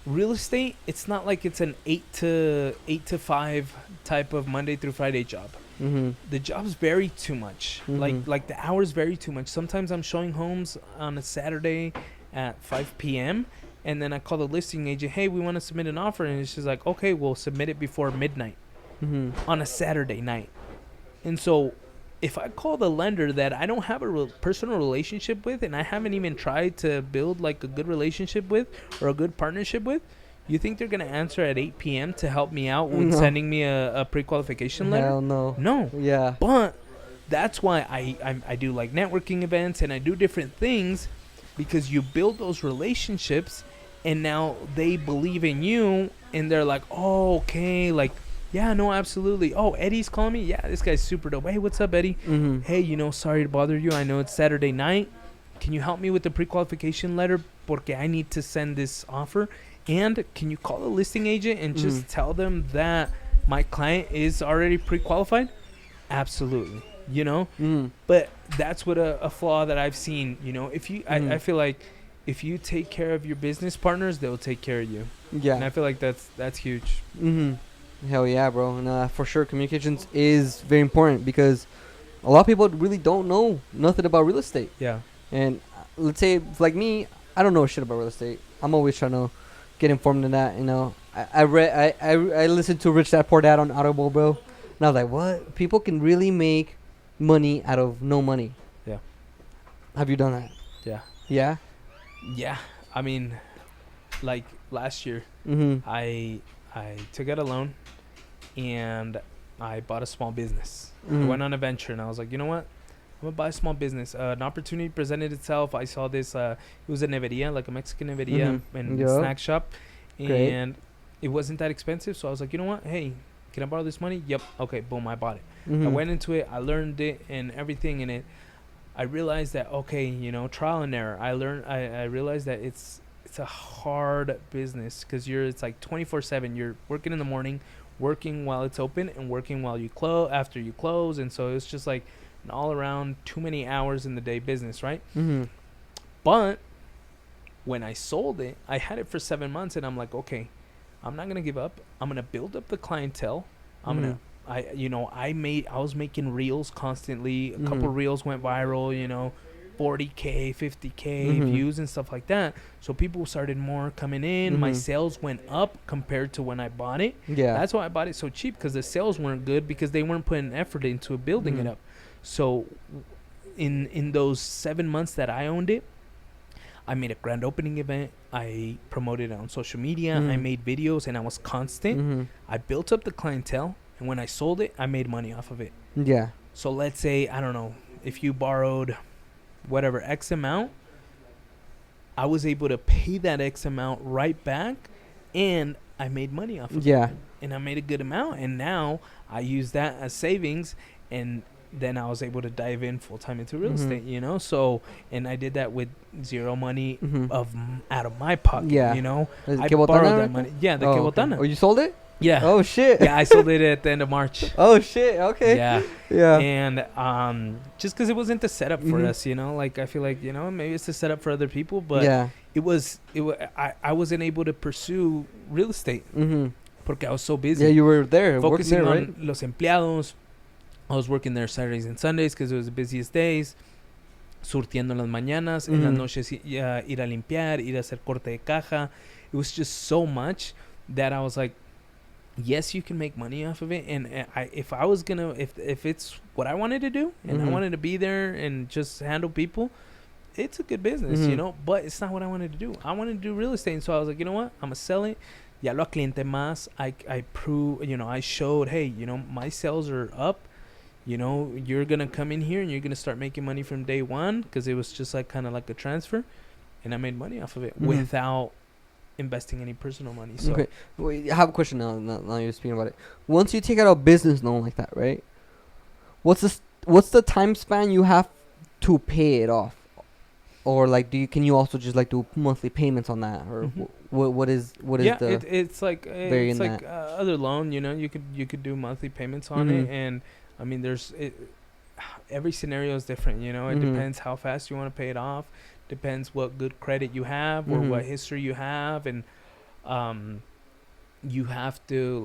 real estate, it's not like it's an 8 to 5 type of Monday through Friday job. Mm-hmm. The jobs vary too much. Mm-hmm. Like the hours vary too much. Sometimes I'm showing homes on a Saturday at 5 p.m. and then I call the listing agent, hey, we want to submit an offer, and it's just like, okay, we'll submit it before midnight Mm-hmm. on a Saturday night. And so if I call the lender that I don't have a personal relationship with, and I haven't even tried to build like a good relationship with or a good partnership with, you think they're going to answer at 8 p.m. to help me out with No. sending me a pre-qualification letter? Hell no. No. Yeah. But that's why I do like networking events and I do different things, because you build those relationships and now they believe in you and they're like, oh, okay, like, yeah, no, absolutely. Oh, Eddie's calling me. Yeah, this guy's super dope. Hey, what's up, Eddie? Mm-hmm. Hey, sorry to bother you. I know it's Saturday night. Can you help me with the pre-qualification letter? Porque I need to send this offer. And can you call the listing agent and just tell them that my client is already pre-qualified? Absolutely. Mm-hmm. But that's what a flaw that I've seen. If you, I feel like if you take care of your business partners, they'll take care of you. Yeah. And I feel like that's huge. Mm-hmm. Hell yeah, bro. And for sure, communications is very important because a lot of people really don't know nothing about real estate. Yeah. And let's say, like me, I don't know shit about real estate. I'm always trying to get informed in that. I listened to Rich Dad Poor Dad on Audible, bro. And I was like, what? People can really make money out of no money. Yeah. Have you done that? Yeah. Yeah? Yeah. I mean, like last year, Mm-hmm. I took out a loan and I bought a small business. Mm-hmm. I went on a venture and I was like, you know what? I'm gonna buy a small business. An opportunity presented itself. I saw this. It was a neveria, like a Mexican neveria and snack shop, Great. and it wasn't that expensive. So I was like, you know what? Hey, can I borrow this money? Yep. Okay. Boom. I bought it. Mm-hmm. I went into it. I learned it and everything in it. I realized that trial and error. I realized that it's a hard business because it's like 24/7. You're working in the morning, working while it's open, and working while you close after you close, and so it's just like an all around too many hours in the day business, right? Mm-hmm. But when I sold it, I had it for 7 months, and I'm like, okay, I'm not gonna give up. I'm gonna build up the clientele. I was making reels constantly. A couple reels went viral, 40K, 50K views and stuff like that. So people started more coming in. My sales went up compared to when I bought it. Yeah. That's why I bought it so cheap, because the sales weren't good because they weren't putting effort into building it up. So in those 7 months that I owned it, I made a grand opening event. I promoted it on social media. I made videos and I was constant. I built up the clientele. And when I sold it, I made money off of it. Yeah. So let's say, I don't know, if you borrowed whatever X amount, I was able to pay that X amount right back, and I made money off of it. Yeah. And I made a good amount, and now I use that as savings, and then I was able to dive in full time into real estate, So, and I did that with zero money out of my pocket, Yeah. I borrowed that money. Yeah, the Que Botana. Oh, you sold it? Yeah. Oh shit. Yeah, I sold it at the end of March. Oh shit. Okay. Yeah. Yeah. And just because it wasn't the setup for us, like I feel like maybe it's the setup for other people, but yeah. I wasn't able to pursue real estate porque I was so busy. Yeah, you were there focusing working there, on los empleados. I was working there Saturdays and Sundays because it was the busiest days. Surtiendo en las mañanas, en las noches ir a limpiar, ir a hacer corte de caja. It was just so much that I was like, yes, you can make money off of it, and if it's what I wanted to do, and I wanted to be there and just handle people, it's a good business, but it's not what I wanted to do. I wanted to do real estate, and so I was like, you know what, I'm gonna sell it. Ya lo cliente más. I prove, I showed, hey, my sales are up. You're gonna come in here and you're gonna start making money from day one, because it was just like kind of like a transfer, and I made money off of it without investing any personal money. So okay. Wait, I have a question now you're speaking about it. Once you take out a business loan like that, right? What's the time span you have to pay it off? or like can you also just like do monthly payments on that, or Mhm. what is Yeah, the vary in that? other loan. You could do monthly payments on Mm-hmm. it, and I mean, every scenario is different. It Mm-hmm. depends how fast you want to pay it off. Depends what good credit you have or Mm-hmm. what history you have, and um, you have to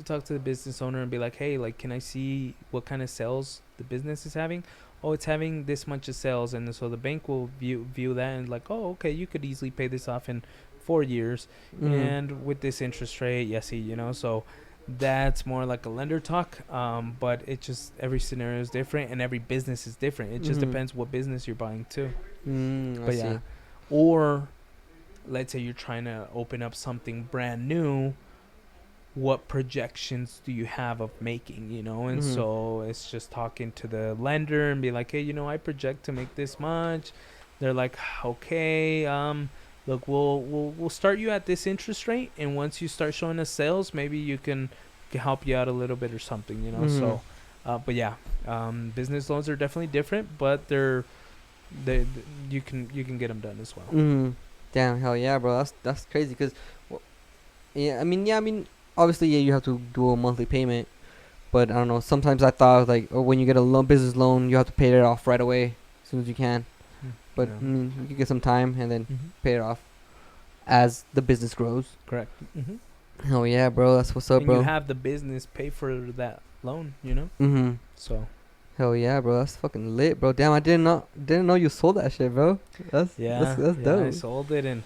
talk to the business owner and be like, hey, like, can I see what kind of sales the business is having? Oh, it's having this much of sales, and so the bank will view that and like, oh, okay, you could easily pay this off in 4 years, Mm-hmm. and with this interest rate, so that's more like a lender talk. But it just every scenario is different and every business is different. It just Mm-hmm. depends what business you're buying too. I But yeah, see. or let's say you're trying to open up something brand new, what projections do you have of making, and Mm-hmm. so it's just talking to the lender and be like, hey, I project to make this much. They're like, okay, look, we'll start you at this interest rate, and once you start showing us sales, maybe can help you out a little bit or something, Mm-hmm. so but yeah, business loans are definitely different, but they you can get them done as well. Mm-hmm. Damn, hell yeah, bro. That's crazy. Cause, yeah, I mean, obviously, yeah, you have to do a monthly payment. But I don't know. Sometimes I thought like, oh, when you get a business loan, you have to pay it off right away, as soon as you can. But Yeah. you can get some time and then Hmm. pay it off as the business grows. Correct. Hmm. Hell yeah, bro. That's what's up, And you bro. have the business pay for that loan. Mm-hmm. So Hell yeah, bro. That's fucking lit, bro. Damn, I didn't know you sold that shit, bro. That's yeah, I dope. sold it, and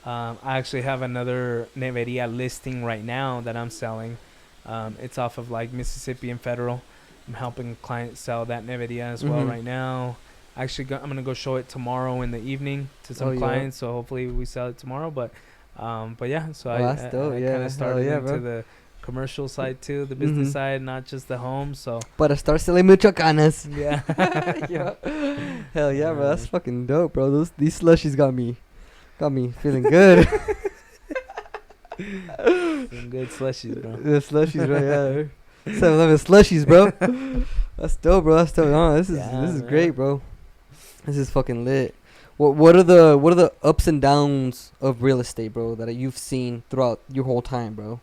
I actually have another neveria listing right now that I'm selling. It's off of like Mississippi and Federal. I'm helping clients sell that neveria as well Mm-hmm. right now. Actually, I'm gonna go show it tomorrow in the evening to Oh some yeah. clients. So hopefully we sell it tomorrow. But yeah. So Oh, I that's dope. I, I kind Yeah. of Hell started yeah, into bro. the commercial side too, the business Mm-hmm. side, not just the home. So But start selling Michoacanas. yeah. Yeah. Hell yeah, bro. That's Uh, fucking dope, bro. These slushies got me feeling good. some good slushies, bro. The slushies, bro. Yeah. 7-Eleven slushies, bro. That's dope, bro. That's dope. No, this Yeah, is great, man. bro. This is fucking lit. What are the ups and downs of real estate, bro, that you've seen throughout your whole time, bro?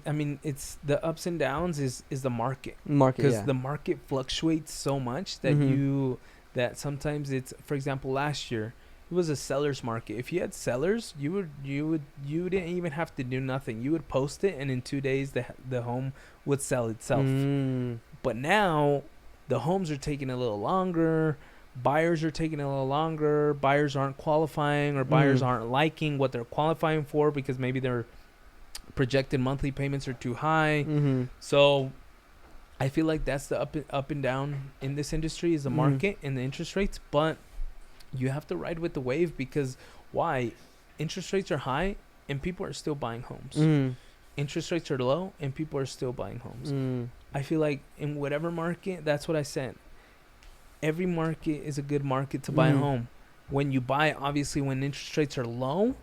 I mean, it's the ups and downs is the market, Market, because yeah. the market fluctuates so much that Mhm. that sometimes it's, for example, last year it was a seller's market. If you had sellers, you didn't even have to do nothing. You would post it, and in 2 days the home would sell itself. Mm. But now the homes are taking a little longer. Buyers are taking a little longer. Buyers aren't qualifying, or buyers Mhm. aren't liking what they're qualifying for because maybe their projected monthly payments are too high. Mhm. So I feel like that's the up and down in this industry, is the Mhm. market and the interest rates. But you have to ride with the wave, because why? Interest rates are high and people are still buying homes. Mhm. Interest rates are low and people are still buying homes. Mm. I feel like in whatever market, that's what I said. Every market is a good market to buy a Mhm. home. When you buy, obviously, when interest rates are low,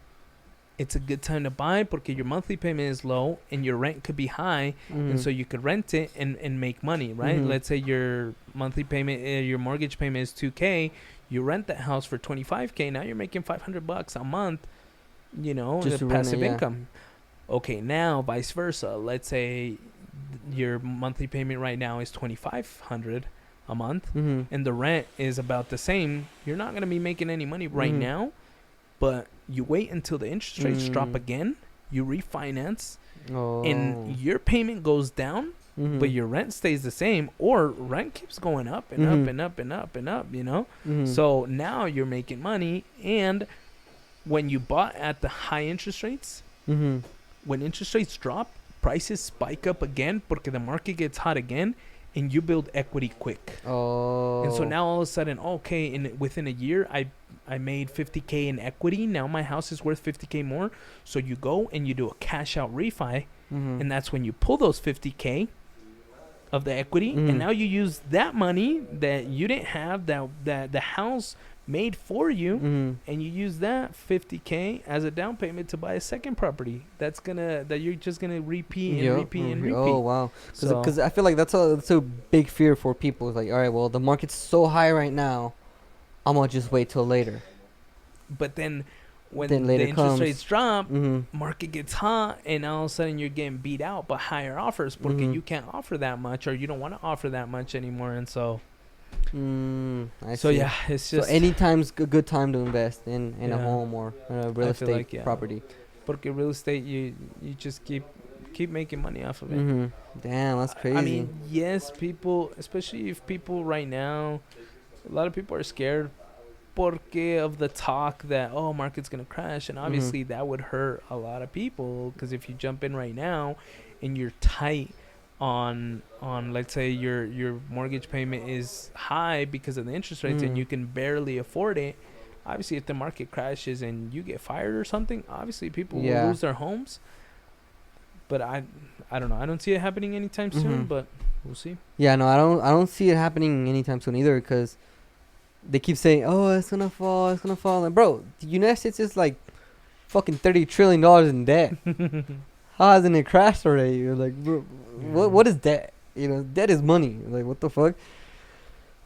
it's a good time to buy because your monthly payment is low and your rent could be high, and Mhm. so you could rent it and make money, right? Mhm. Let's say your monthly payment, your mortgage payment is 2K, you rent that house for 25K, now you're making $500 a month, Just the to rent it, passive yeah. income. Okay, now vice versa. Let's say your monthly payment right now is 2,500 a month, Mhm. and the rent is about the same. You're not gonna be making any money right Mhm. now, but you wait until the interest rates drop Mm. again. You refinance, and Oh. your payment goes down, but Mhm. your rent stays the same, or rent keeps going up and up Mhm. and up and up and up. You know. Mhm. So now you're making money, and when you bought at the high interest rates, Mhm. when interest rates drop, prices spike up again because the market gets hot again, and you build equity quick. And so Oh. now all of a sudden, okay, within a year, I made 50K in equity. Now my house is worth 50K more. So you go and you do a cash out refi, Mhm. and that's when you pull those 50K of the equity, and Mhm. now you use that money that you didn't have, that the house made for you, Mhm. and you use that 50K as a down payment to buy a second property that you're just gonna repeat and Yep. repeat and Oh repeat. wow. So Because I feel like that's a big fear for people. It's like, all right, well, the market's so high right now. I'm gonna just wait till later. But then when Then the later interest comes. rates drop, Mm-hmm. market gets hot, and all of a sudden you're getting beat out by higher offers because Mhm. you can't offer that much, or you don't want to offer that much anymore. And so, I so see. yeah, it's So just anytime's a good time to invest in a Yeah. home or a real I feel estate like, yeah. property. porque real estate you just keep making money off of it. Mm-hmm. Damn, that's crazy. I mean, yes, people, especially if people right now, a lot of people are scared porque of the talk that market's gonna crash, and obviously that would hurt a lot of people because if you jump in right now and you're tight on let's say your mortgage payment is high because of the interest rates and you can barely afford it. Obviously, if the market crashes and you get fired or something, obviously people will Yeah. lose their homes. But I don't know. I don't see it happening anytime soon, but we'll see. Yeah, no, I don't see it happening anytime soon either because they keep saying, "Oh, it's gonna fall, it's gonna fall." And bro, the United States is like fucking $30 trillion in debt. How hasn't it crashed already? You're like, bro, what is debt? You know, debt is money. Like, what the fuck?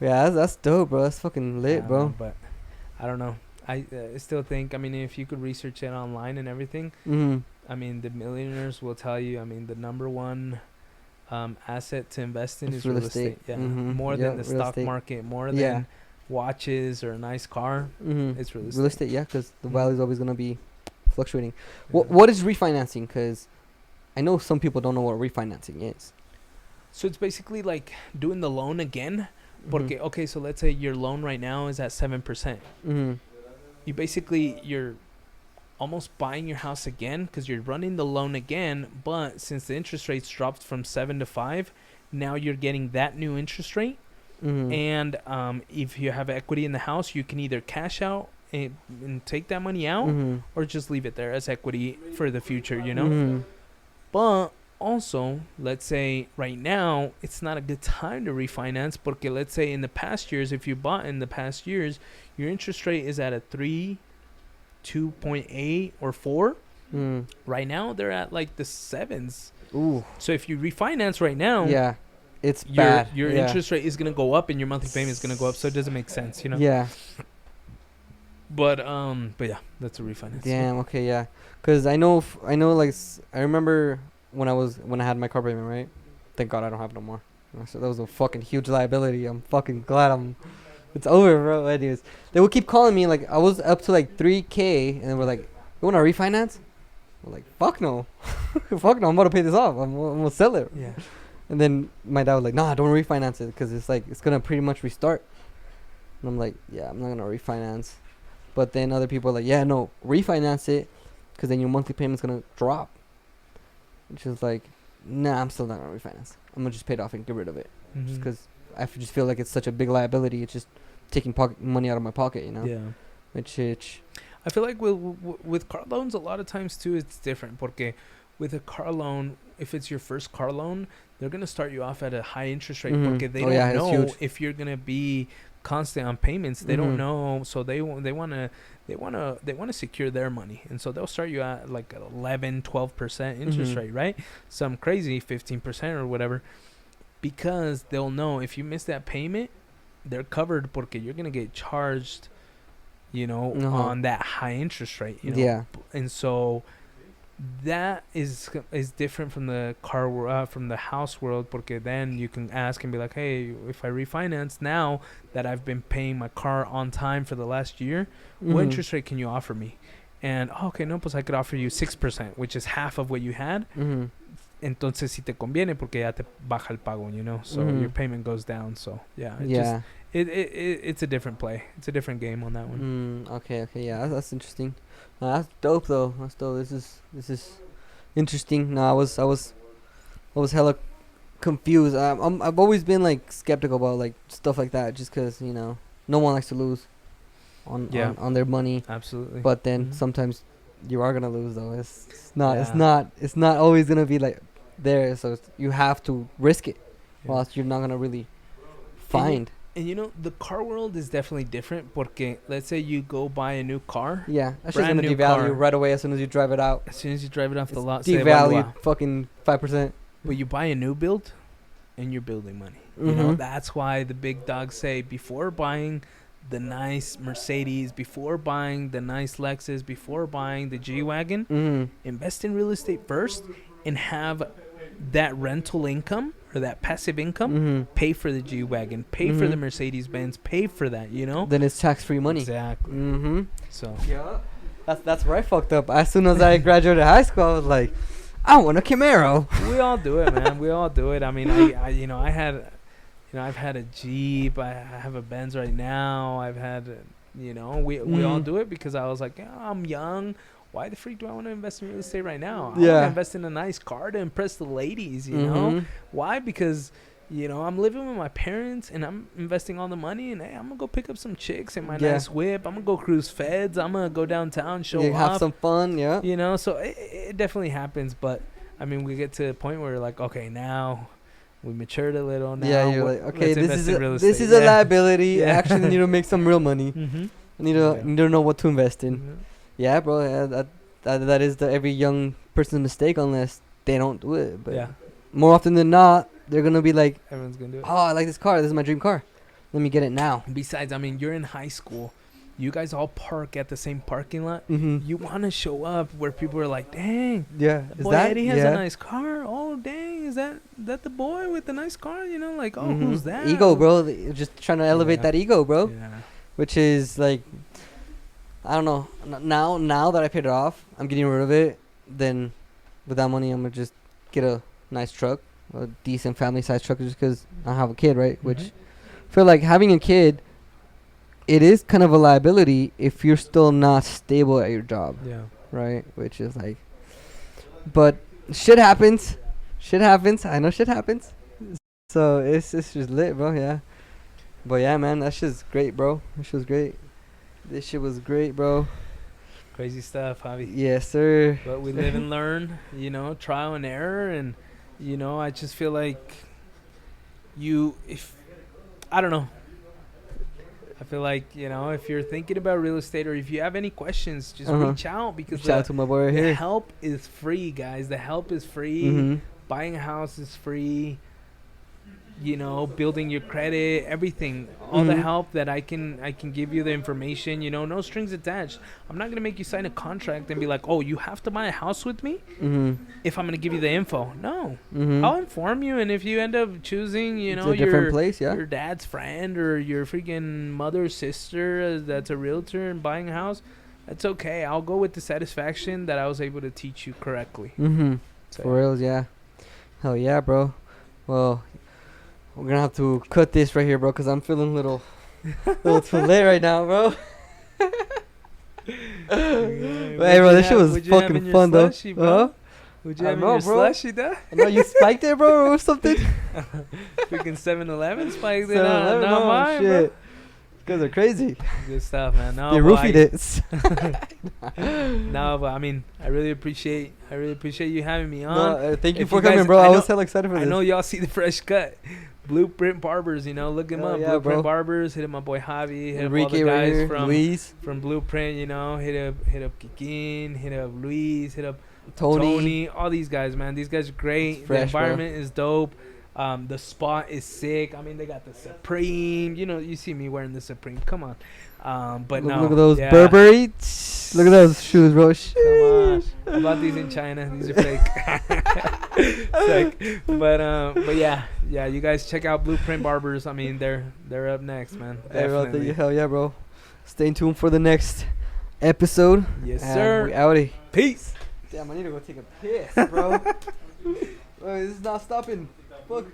Yeah, that's dope, bro. That's fucking lit, bro. But I don't know. I still think, I mean, if you could research it online and everything, I mean, the millionaires will tell you, I mean, the number one asset to invest in It's is real estate. Yeah. More than the stock market, more than watches or a nice car. It's real estate. Real estate, yeah, because the value is always going to be fluctuating. What is refinancing? Because I know some people don't know what refinancing is. So it's basically like doing the loan again. Porque, okay, so let's say your loan right now is at 7%. You're almost buying your house again because you're running the loan again, but since the interest rates dropped from 7 to 5, now you're getting that new interest rate. And if you have equity in the house, you can either cash out and take that money out or just leave it there as equity for the future, you know? But also, let's say right now it's not a good time to refinance porque let's say in the past years, if you bought in the past years, your interest rate is at a 3, 2.8 or 4. Right now they're at like the 7s. Ooh. So if you refinance right now, yeah, it's bad. Your interest rate is gonna go up and your monthly payment is gonna go up. So it doesn't make sense, you know. Yeah. But yeah, that's a refinance. Damn. Okay. Yeah. Cause I know. Like I remember when I had my car payment, right? Thank God I don't have no more. So that was a fucking huge liability. I'm fucking glad it's over, bro. Anyways, they would keep calling me like I was up to like 3K, and they were like, "You want to refinance?" I'm like, "Fuck no, fuck no. I'm about to pay this off. I'm gonna sell it." Yeah. And then my dad was like, "Nah, don't refinance it because it's like it's gonna pretty much restart." And I'm like, "Yeah, I'm not gonna refinance." But then other people are like, "Yeah, no, refinance it because then your monthly payment's gonna drop." Which is like, nah, I'm still not gonna refinance. I'm gonna just pay it off and get rid of it, just because I just feel like it's such a big liability. It's just taking money out of my pocket, you know. Yeah. Which I feel like with car loans, a lot of times too, it's different. Porque with a car loan, if it's your first car loan, they're gonna start you off at a high interest rate porque they don't know if you're gonna be constant on payments. They don't know, so they want to secure their money, and so they'll start you at like 11-12% interest rate, right? Some crazy 15% or whatever, because they'll know if you miss that payment, they're covered porque you're gonna get charged, you know, on that high interest rate, you know. Yeah. And so that is different from the from the house world porque then you can ask and be like, hey, if I refinance now that I've been paying my car on time for the last year, what interest rate can you offer me? And okay, no, pues I could offer you 6%, which is half of what you had. Entonces si te conviene porque ya te baja el pago, you know, so your payment goes down. So yeah, it's a different play. It's a different game on that one. Okay, yeah, that's interesting. That's dope though. That's dope. This is interesting. No, I was hella confused. I've always been like skeptical about like stuff like that, just because you know no one likes to lose on their money. Absolutely. But then sometimes you are gonna lose though. It's not always gonna be like there. So you have to risk it, or else you're not gonna really find. And you know, the car world is definitely different porque let's say you go buy a new car. Yeah, that's just going to devalue right away as soon as you drive it out. As soon as you drive it off the lot. Devalue fucking 5%. But you buy a new build and you're building money. You know, that's why the big dogs say before buying the nice Mercedes, before buying the nice Lexus, before buying the G-Wagon, invest in real estate first and have that rental income or that passive income pay for the G-Wagon, pay for the Mercedes-Benz, pay for that, you know? Then it's tax-free money. Exactly. So yeah, that's where I fucked up. As soon as I graduated high school, I was like, I want a Camaro. we all do it, man. We all do it. I mean, I've had a Jeep. I have a Benz right now. I've had, we all do it because I was like, I'm young. Why the freak do I want to invest in real estate right now? I want to invest in a nice car to impress the ladies, you know? Why? Because, I'm living with my parents and I'm investing all the money and, hey, I'm going to go pick up some chicks in my nice whip. I'm going to go cruise feds. I'm going to go downtown, show off. Have some fun, yeah. So it definitely happens. But, I mean, we get to a point where we're like, okay, now we matured a little. Now you're like, okay, this is a liability. I actually need to make some real money. I need to know what to invest in. Yeah, bro. Yeah, that is every young person's mistake unless they don't do it. But more often than not, they're gonna be like, everyone's gonna do it. Oh, I like this car. This is my dream car. Let me get it now. Besides, I mean, you're in high school. You guys all park at the same parking lot. You want to show up where people are like, dang, boy Eddie has a nice car. Oh, dang, is that the boy with the nice car? Like, oh, who's that? Ego, bro. Just trying to elevate that ego, bro. Yeah. Which is like, I don't know. Now that I paid it off, I'm getting rid of it. Then with that money, I'm going to just get a nice truck, a decent family-sized truck just because I have a kid, right? Which I feel like having a kid, it is kind of a liability if you're still not stable at your job. Yeah. Right? Which is like, but shit happens. I know shit happens. So it's just lit, bro. Yeah. But yeah, man, that shit's great, bro. That shit was great. This shit was great, bro. Crazy stuff, Javi. Yes, sir. But we live and learn, trial and error. And, I just feel like I don't know. I feel like, if you're thinking about real estate or if you have any questions, just reach out because reach out to my boy right here. The help is free, guys. The help is free. Buying a house is free. Building your credit, everything, all the help that I can give you the information, no strings attached. I'm not going to make you sign a contract and be like, oh, you have to buy a house with me if I'm going to give you the info. No, I'll inform you. And if you end up choosing, a different place, your dad's friend or your freaking mother's sister that's a realtor and buying a house, that's okay. I'll go with the satisfaction that I was able to teach you correctly. So, for reals, yeah. Hell yeah, bro. Well, we're gonna have to cut this right here, bro, because I'm feeling a little too late right now, bro. Hey, bro, this shit was fucking fun, slushy, though. Would you have your slushy, though? I know you spiked it, bro, or something. Freaking 7-Eleven spiked it. Not mine, shit. Bro. You guys are crazy. Good stuff, man. No, they roofied it. No, but I mean, I really appreciate you having me on. No, thank you for coming, bro. I was hella excited for this. I know y'all see the fresh cut. Blueprint Barbers, look him up. Blueprint bro. Barbers. Hit up my boy Javi. Hit Enrique up all the guys right Luis. from Blueprint. Hit up Kikin. Hit up Luis. Hit up Tony. All these guys, man. These guys are great. Fresh, the environment is dope. The spot is sick. I mean, they got the Supreme. You see me wearing the Supreme. Come on. But look at those Burberry. Look at those shoes, bro. Come on. I bought these in China. These are fake. But yeah. You guys check out Blueprint Barbers. I mean, they're up next, man. Definitely. Hey, hell yeah, bro. Stay tuned for the next episode. Yes, sir. We outie. Peace. Damn, I need to go take a piss, bro. Bro, this is not stopping. Fuck.